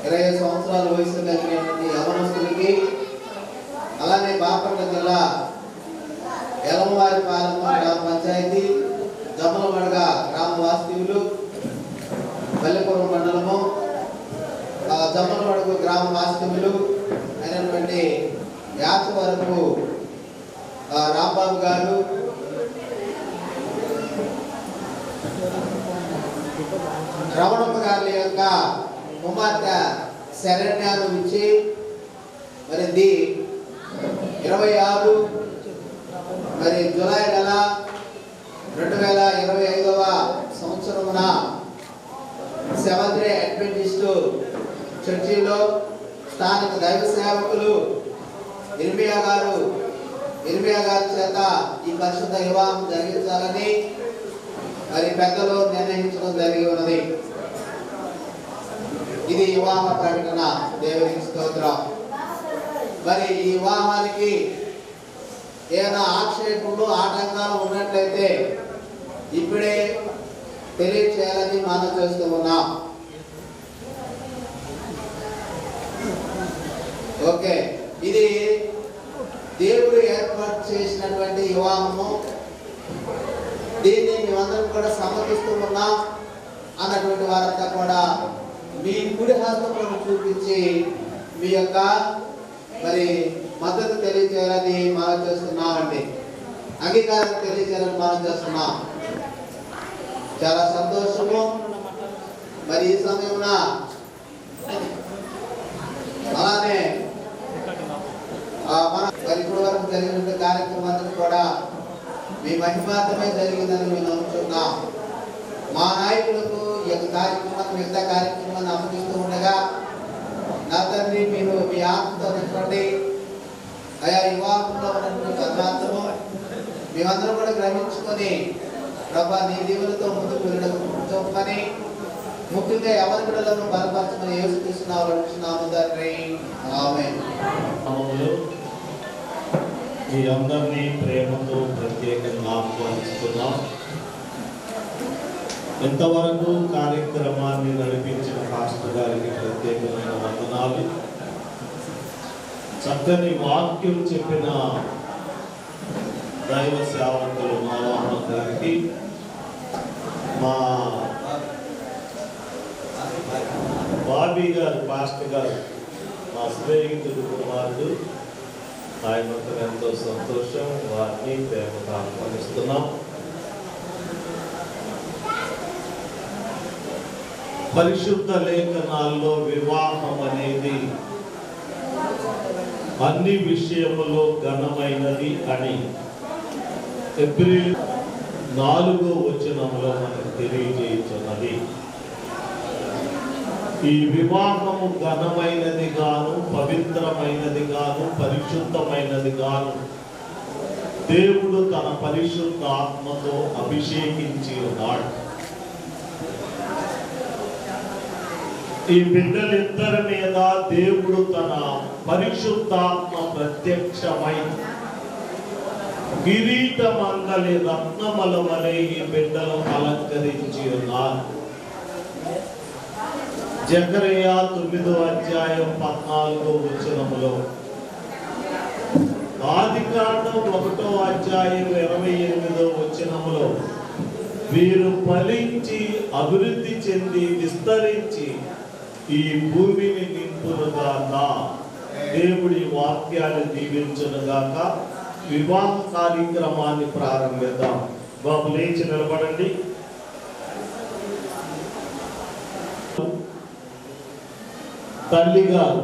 20 సంవత్సరాల వయసు కలిగినటువంటి యవనస్తులకి, అలానే బాపట్ల జిల్లా ఎలమవారిపాలెం గ్రామ పంచాయతీ జమ్మలమడగ గ్రామ వాస్తవ్యులు బల్లిపురం మండలము జమ్మలమడుగు గ్రామ వాస్తవ్యులు అయినటువంటి యాచ వరకు రాంబాబు గారు, రమణమ్మ గారి యొక్క కుమార్తె శరణ్యాను ఇచ్చి మరి 26 మరి జూలై నెల 2025వ సంవత్సరమున సెవెంత్ డే అడ్వెంటిస్ట్ చర్చిలో స్థానిక దైవ సేవకులు ఇర్మియా గారి చేత ఈ పరిశుద్ధ వివాహం జరిగించాలని మరి పెద్దలు నిర్ణయించడం జరిగి ఉన్నది. ఇది వివాహ ప్రకటన. దేవునికి స్తోత్రం. మరి ఈ వివాహానికి ఏదైనా ఆక్షేపములు ఆటంకాలు ఉన్నట్లయితే ఇప్పుడే తెలియచేయాలని మనం చేస్తూ ఉన్నాం. ఓకే, ఇది దేవుడు ఏర్పాటు చేసినటువంటి వివాహము. దీన్ని మేమందరం కూడా సమర్థిస్తూ ఉన్నాం అన్నటువంటి వారంతా కూడా మీ కుడి హస్తములను చూపించి మీ యొక్క మరి మద్దతు తెలియజేయాలని మనం చేస్తున్నామండి. అంగీకారం తెలియజేయాలని మనం చేస్తున్నాం. చాలా సంతోషము. మరి ఈ సమయమున అలానే మన మరి ఇప్పటి వరకు జరిగిన కార్యక్రమాలను కూడా మీ మహిమార్థమే జరిగిందని మేము నమ్ముతున్నాం. మా నాయకులకు ఈ యొక్క కార్యక్రమాన్ని మిగతా కార్యక్రమాన్ని అప్పగిస్తూ ఉండగా నా తండ్రి మీరు మీ ఆత్మతో నింపండి. అయా వివాహంలో ఉన్నటువంటి పదార్థము మేమందరం కూడా గ్రహించుకొని ప్రభా నీ దీవులతో ముందుకు వెళ్ళడం ముఖ్యంగా ఎవరి బిడ్డలను బలపరచమని యేసుక్రీస్తునామములో అడుగుతున్నాము తండ్రి. ఆమేన్. మీరందరినీ ప్రేమతో ప్రత్యేకంగా ఆహ్వానిస్తున్నాం. ఎంతవరకు కార్యక్రమాన్ని నడిపించిన పాస్టర్ గారికి ప్రత్యేకమైన వందనాలు. చక్కని వాక్యం చెప్పిన దైవ సేవకులు మావాహన గారికి, మా బాబీ గారు పాస్టర్ గారు మా స్నేహితుడు కుమారుడు, ఆయనతో ఎంతో సంతోషం. వారిని ప్రేమగా ఆహ్వానిస్తున్నాం. పరిశుద్ధ లేఖనాల్లో వివాహం అనేది అన్ని విషయములో ఘనమైనది అని ఏప్రిల్ 4వ వచనంలో మనకు తెలియజేయుచున్నది. ఈ వివాహము ఘనమైనది గాను, పవిత్రమైనది గాను, పరిశుద్ధమైనది గాను దేవుడు తన పరిశుద్ధ ఆత్మతో అభిషేకించి ఉన్నాడు. ఈ బిడ్డలిద్దరి మీద దేవుడు తన పరిశుద్ధాత్మ ప్రత్యక్షమై కిరీట మంగళి రత్నమల వలె ఈ బిడ్డలు అలంకరించి ఉన్నారు. జకరియా 9వ అధ్యాయం 14వ వచనములో, ఆదికాండం 1వ అధ్యాయం 28వ వచనములో, వీరు ఫలించి అభివృద్ధి చెంది విస్తరించి ఈ భూమిని నింపునుగాక. దేవుడి వాక్యాన్ని దీవించునుగాక. వివాహ కార్యక్రమాన్ని ప్రారంభిద్దాం. బాబు లేచి నిలబడండి. తల్లి గారు,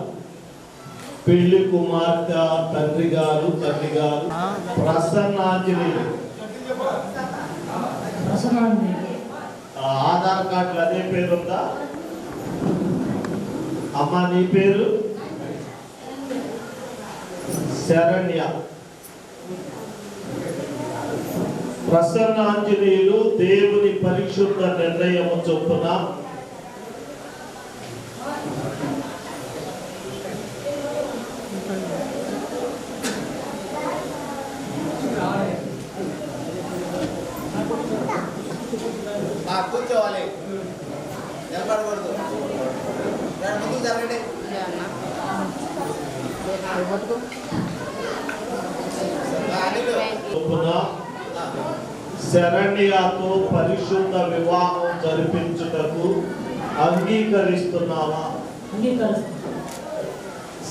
పెళ్లి కుమార్తె తండ్రి గారు, తల్లి గారు ప్రసన్నాంజనేయులు. ఆధార్ కార్డులు అదే పేరుందా అమ్మా? నీ పేరు శరణ్య. ప్రసన్నాంజనేయులు దేవుని పరిశుద్ధ నిర్ణయము చొప్పున కూర్చోవాలి, నిలబడకూడదు. ముందుకు జరగండి. శరణ్యతో పరిశుద్ధ వివాహం జరిపించుటకు అంగీకరిస్తున్నావా?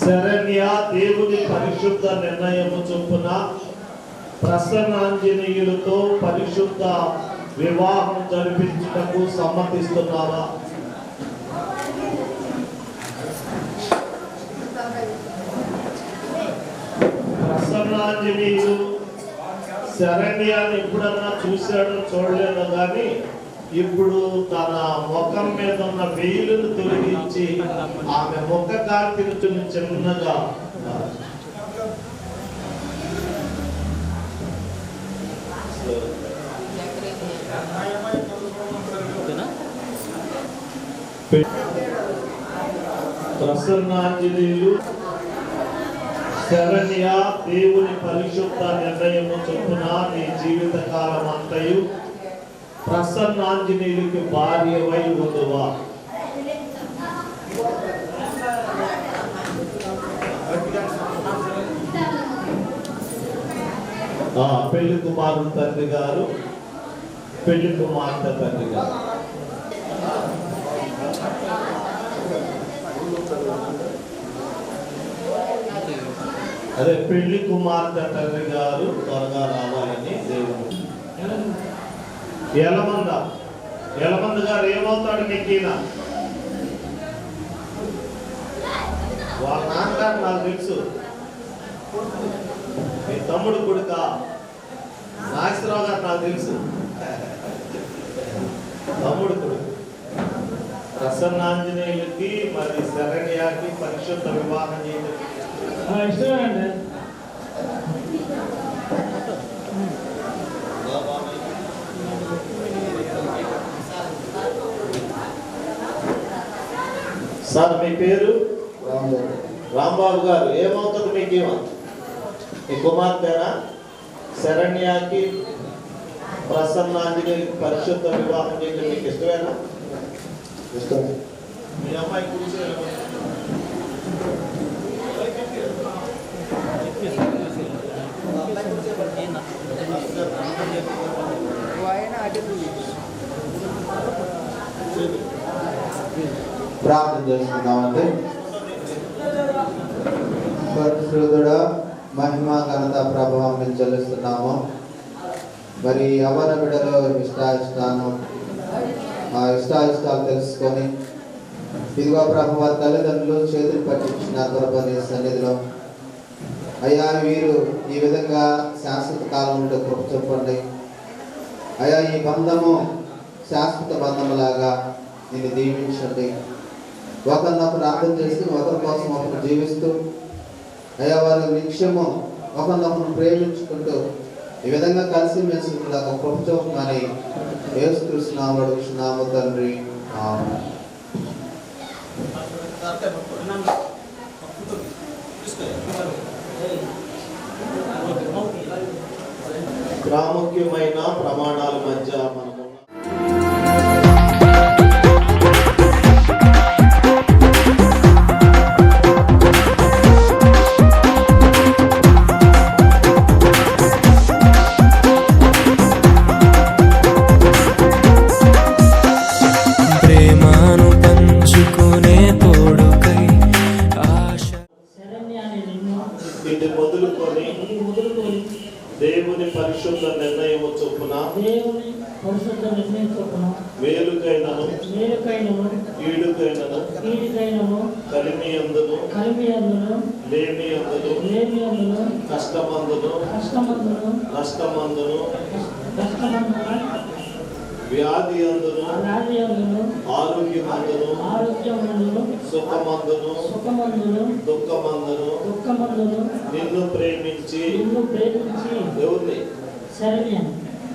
శరణ్య దేవుని పరిశుద్ధ నిర్ణయము చొప్పున ప్రసన్నాంజనేయులతో పరిశుద్ధ వివాహం జరిపించుటకు సమ్మతిస్తున్నావా? ప్రసన్నాంజనేయులు శరణ్యాన్ని ఎప్పుడన్నా చూశాడో చూడలేదో కానీ ఇప్పుడు తన ముఖం మీద ఉన్న వేలును తొలగించి ఆమె ముఖ కాంతిని చిన్నగా ప్రసన్నాంజనేయులు శరణ్య దేవుని పరిశుద్ధ నిర్ణయము చొప్పున నీ జీవిత కాలం అంతయు ప్రసన్నాంజనేయులకి భార్యవై ఉండువా? పెళ్లి కుమారుడు తండ్రి గారు, పెళ్లి కుమార్తె తండ్రి గారు. అదే పెళ్లి కుమార్తె తండ్రి గారు త్వరగా రావాలని దేవుడు. ఎలమంద గారు ఏమవుతాడు మీకు? ఈయన వాళ్ళ నాన్నగారు నాకు తెలుసు. మీ తమ్ముడు కొడుక నాగేశ్వరరావు గారు నాకు తెలుసు. తమ్ముడు కొడుకు ప్రసన్నాంజనేయులకి మరి శరణ్యాకి పరిశుద్ధ వివాహం చేయడం ఇష్టమేనండి. సార్ మీ పేరు? రాంబాబు గారు. ఏమవుతుంది మీకేమో? మీ కుమార్తెనా? శరణ్యాకి ప్రసన్నాంజనేయులకి పరిశుద్ధ వివాహం చేయడం మీకు ఇష్టమేనా? ఇష్టమే. మీ అమ్మాయి కూర్చో. ప్రార్థన చేసుకుందామండి. పరిశుద్ధుడా, మహిమ ఘనత ప్రభావం మేము చెల్లిస్తున్నాము. మరి యవ్వన బిడ్డలో ఇష్టాలు తెలుసుకొని ఇదిగో ప్రభు వారి తల్లిదండ్రులు చేతులు పట్టించిన ప్రభు సన్నిధిలో అయ్యా వీరు ఈ విధంగా శాశ్వత కాలం ఉంటే కృప చెప్పండి అయ్యా. ఈ బంధము శాశ్వత బంధములాగా నేను దీవించండి. ఒకరినొకరు అర్థం చేసి ఒకరి కోసం ఒకరు జీవిస్తూ అయ్యా వారి నిత్యము ఒకరినొకరు ప్రేమించుకుంటూ ఈ విధంగా కలిసి మెలిసి కృప చూపమని యేసుక్రీస్తునామములో అడుగుచున్నాము తండ్రి. ఆమేన్. ప్రాముఖ్యమైన ప్రమాణాల మధ్య మనము ప్రేమను పంచుకునే తోడుకై ఆశ ఇది మొదలుకొని దేవుని పరిశుద్ధ నిర్ణయము చొప్పున మేలుకైనను కీడుకైనను కలిమియందును లేమియందును కష్టమందును నష్టమందును వ్యాధి అందును ఆరోగ్యమందును సుఖమందును దుఃఖమందును నిన్ను ప్రేమించి దేవుణ్ణి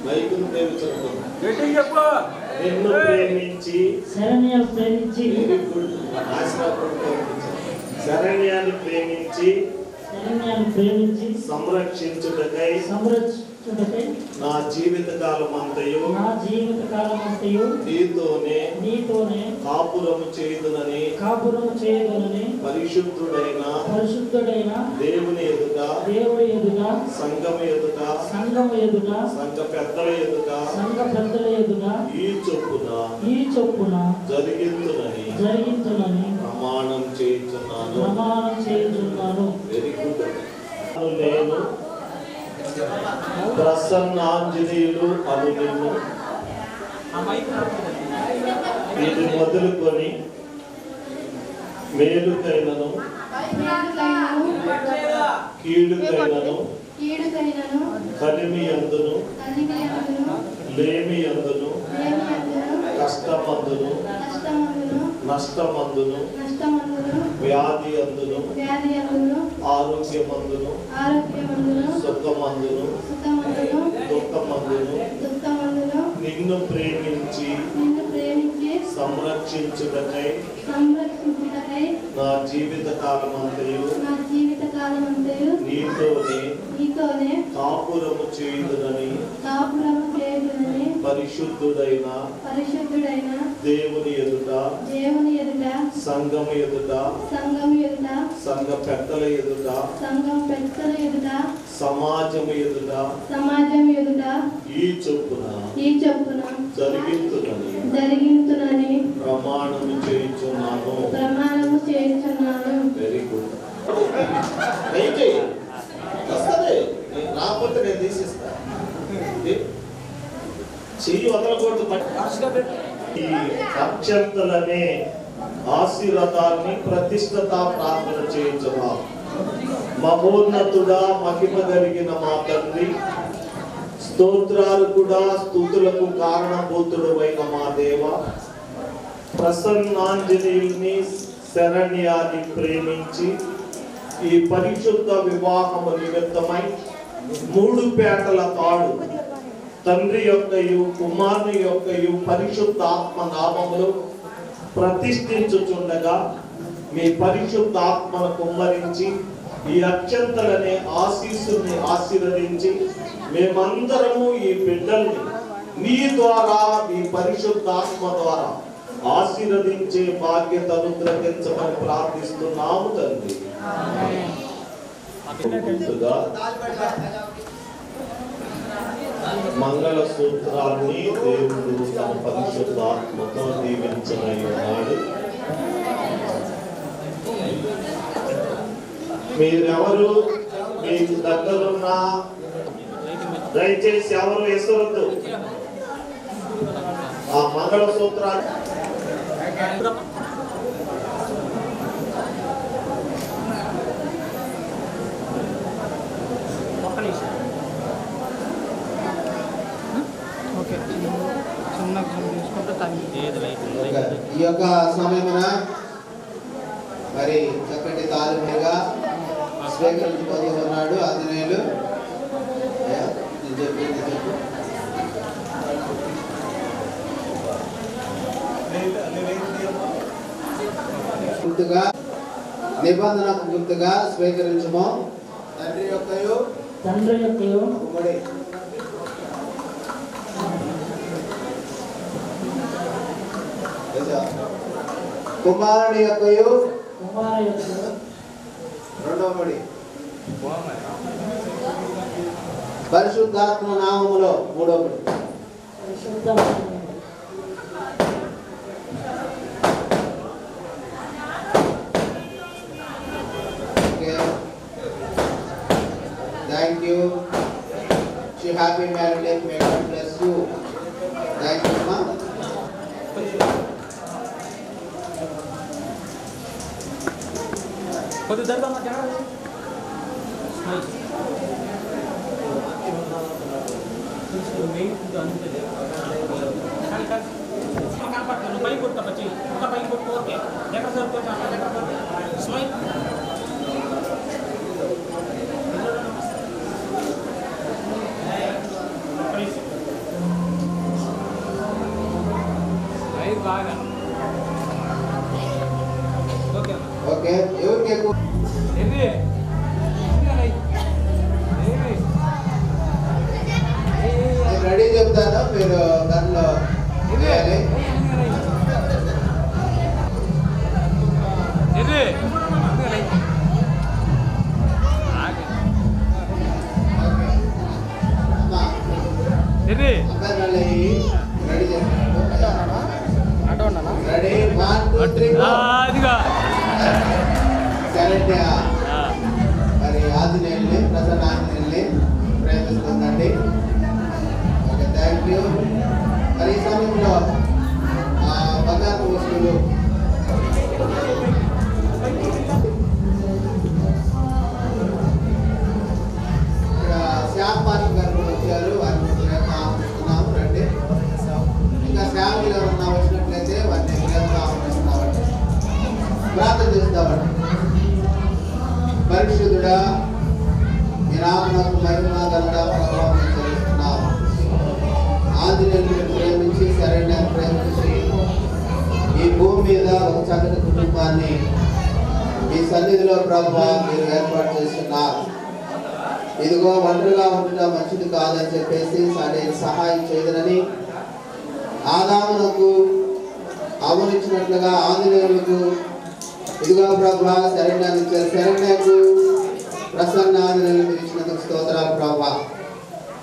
మైకును నిన్ను ప్రేమించి శరణ్యాన్ని ప్రేమించి సంరక్షించుటకై నా జీవిత కాలం అంతయు నీతోనే కాపురము చేయుదునని పరిశుద్ధుడైన దేవుని ఎదుట సంఘము ఎదుట సంఘ పెద్దల ఎదుట ఈ చొప్పున జరిగించునని ప్రమాణం చేయుచున్నాను. Very good. నేను ప్రసన్నాంజనేయుడు అను నిన్ను ఇది మొదలుకొని మేలుకైనను కీడుకైనను కలిమియందును లేమియందును కష్టమందును నష్టమందును వ్యాధి అందును ఆరోగ్యమందును సుఖమందును దుఃఖమందును నిన్ను ప్రేమించి సంరక్షించుటకై నా జీవిత కాలమంతయు నీతోనే కాపురము చేయుదునని పరిశుద్ధుడైన దేవుని ఎదుట సంఘము ఎదుట సంఘ పెద్దల ఎదుట సమాజము ఎదుట ఈ చొప్పున జరిగించునని ప్రమాణము చేయుచున్నాను. Very good. అక్షంతలనే ఆశీర్వాదాన్ని ప్రతిష్టత ప్రార్థన చేయించుమా. మహోన్నతుడా, మహిమ కలిగిన మా తండ్రి, స్తోత్రాలు కూడా స్తుతులకు కారణభూతుడు అయిన మా దేవ, ప్రసన్నాంజనేయుని శరణ్యాన్ని ప్రేమించి ఈ పరిశుద్ధ వివాహము నిమిత్తమై 3 పేటల తాడు తండ్రి యొక్కయు కుమారుని యొక్కయు పరిశుద్ధ ఆత్మ నామములు ప్రతిష్ఠించుచుండగా మీ పరిశుద్ధ ఆత్మను కుమ్మరించి ఈ అక్షంతలనే ఆశీస్సుని ఆశీర్వదించి మేమందరము ఈ బిడ్డల్ని మీ ద్వారా మీ పరిశుద్ధాత్మ ద్వారా ఆశీర్వదించే బాధ్యత అనుగ్రహించమని ప్రార్థిస్తున్నాము తండ్రి. మంగళ సూత్రాన్ని దేవుడు తన పరిశుద్ధాత్మతో దీవించనై ఉన్నాడు. మీరెవరు మీకు దగ్గరున్న దయచేసి ఎవరు వేసవద్దు. ఆ మంగళ సూత్రాన్ని ఈ యొక్క సమయమున మరి చక్కటి తాలింపుగా స్వీకరించుకొని ఉన్నాడు ఆంజనేయులు. నేను చెప్పింది చెప్పు. గుర్తుగా నిబంధనకు గుర్తుగా స్వీకరించము. తండ్రి యొక్కయు ఉమ్మడి కుమారుని యొక్కయు రెండవ మడి పరిశుద్ధాత్మ నామములో మూడవ మడి. Thank you. Happy married life. May God bless you. Thank you, ma. Okay, ఎవరికి ఎక్కువ రెడీ చెప్తాను, మీరు దాంట్లో వేయాలి. రెడీ రెడీ 1 2 3 శరణ్య మరి ఆంజనేయుల్ని ప్రసన్న ఆంజనేయుల్ని ప్రేమిస్తుందండి. Okay, thank you. మరి ఈ సమయంలో బంగారు వస్తువులు ఇక్కడ శ్యామ్ పార్క్ గారు కూడా వచ్చారు, వారిని ఆహ్వానిస్తున్నాము. రండి. ఇంకా శ్యామ్ గారు ఉన్న వచ్చినట్లయితే వారిని ఆహ్వానిస్తున్నామండి. ప్రార్థన చేస్తామండి. పరిశుద్ధుడా, మీ నామమునకు మహిమ ఘనత ప్రభావం చెల్లిస్తున్నాము. ఆంజనేయులను ప్రేమించి శరణ్యాన్ని ప్రేమించి ఈ భూమి మీద ఒక చక్కటి కుటుంబాన్ని మీ సన్నిధిలో ప్రభావ మీరు ఏర్పాటు చేస్తున్నారు. ఇదిగో ఒంటరిగా ఉండటం మంచిది కాదని చెప్పేసి సహాయం చేయదనని ఆదామునకు అవనిచ్చినట్లుగా ఆంజనేయులకు ఇదిగో ప్రభా శరణ్యాన్ని ఇచ్చారు. శరణ్యకు ప్రసన్న ఆంజనేయులు ఇచ్చినందుకు స్తోత్రాలు ప్రభా.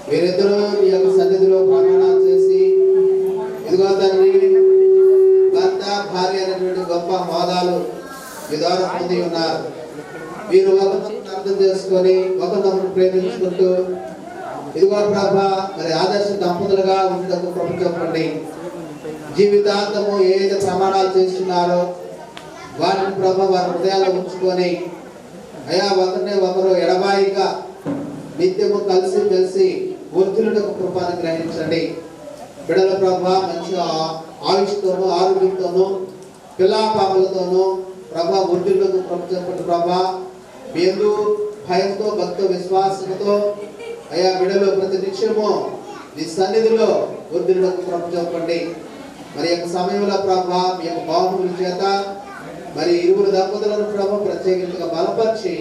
వీరిద్దరూ మీ యొక్క సన్నిధిలో ప్రమాణాలు చేసి ఇదిగో తండ్రి భర్త భార్య అనేటువంటి గొప్ప హోదాలు మీ ద్వారా పొంది ఉన్నారు. వీరు ఒకరినొకరు అర్థం చేసుకొని ఒకరినొకరు ప్రేమించుకుంటూ ఇదిగో ప్రభా మరి ఆదర్శ దంపతులుగా ఉండటకు కృప చెప్పండి. జీవితాంతము ఏదైతే ప్రమాణాలు చేస్తున్నారో వాటిని ప్రభు వారి హృదయాల్లో ఉంచుకొని అయా ఒకరు ఎడబాయిగా నిత్యము కలిసి మెలిసి వృద్ధులకు కృపను గ్రహించండి. బిడ్డల ప్రభా మంచి ఆయుష్తోనూ ఆరోగ్యంతోనూ పిల్లాపాపలతోనూ ప్రభా వృద్ధులకు కృప చెప్పండి. ప్రభా మీరు భయంతో భక్తి విశ్వాసంతో అయా బిడ్డలు ప్రతి నిత్యము మీ సన్నిధిలో వృద్ధులకు కృప చెప్పండి. మరి యొక్క సమయంలో ప్రభా మీ యొక్క బాహువుల చేత మరి ఇరువురు దంపతులను ప్రభు ప్రత్యేకంగా బలపరిచి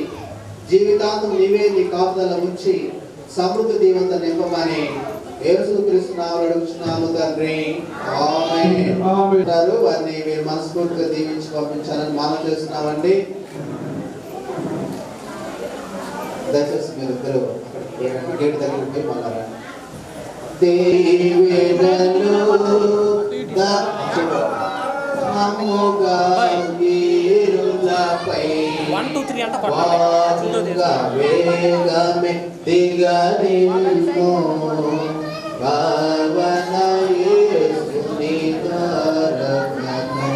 జీవితాంతం నీవే నీ కాపుదల ఉంచి సమృద్ధి దీవెనత నింపమని యేసుక్రీస్తు నామములో అడుగుచున్నాము తండ్రి. ఆమేన్. వారిని మీరు మనస్ఫూర్తిగా దీవించి పంపించాలని మనం చేస్తున్నామండి. దయచేసి మీరు ఇద్దరు గేట్ దగ్గరికి పోయి మళ్ళా వేగమే దిగనిన్ను పావన యేసుని తారకము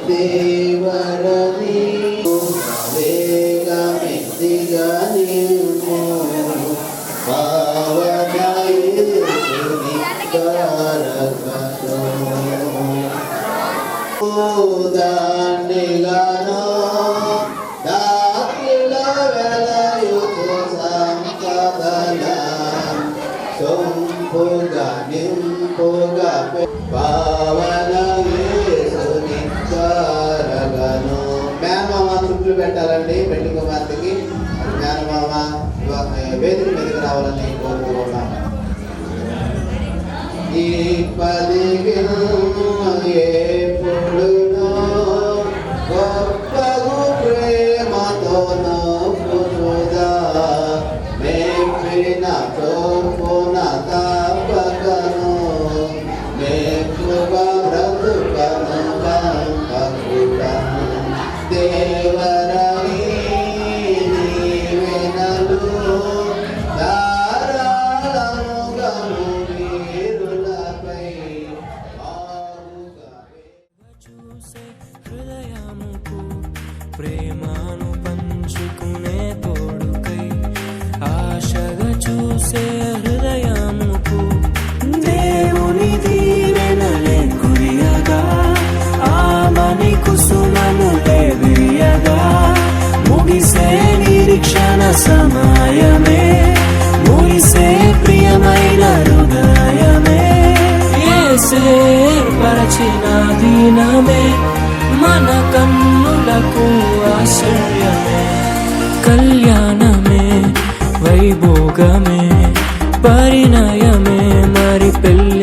దేవరని వేగమే దిగనిన్ను పావన యేసుని తారకము దానిలానో మేనమామ చుట్లు పెట్టాలండి. పెళ్లి కుమార్తెకి మేనమామ వేదిక మీదకి రావాలని కోరుకుంటున్నాం. ఈ పదికి ఎప్పుడునో గొప్పగు ప్రేమతోనో పురుదా మేపిన తోపున తప్పకను మేపుగా బ్రతుకను పంపకుటను దేవరని నీవెనలు ధారాళముగను వీరులపై చూసే హృదయముకు ప్రేమను పంచుకునే తోడుకై ఆశగా చూసే హృదయముకు దేవుని దీవెనలే కురియగా ఆమని కుసుమనులే విరియగా ముగిసే నిరీక్షణ సమయమే ముగిసే ప్రియమైన హృదయమే ఏర్పరచిన దీనమే మన కన్నులకు ఆశ్చర్యమే కళ్యాణమే వైభోగమే పరిణయమే మరి పెళ్ళి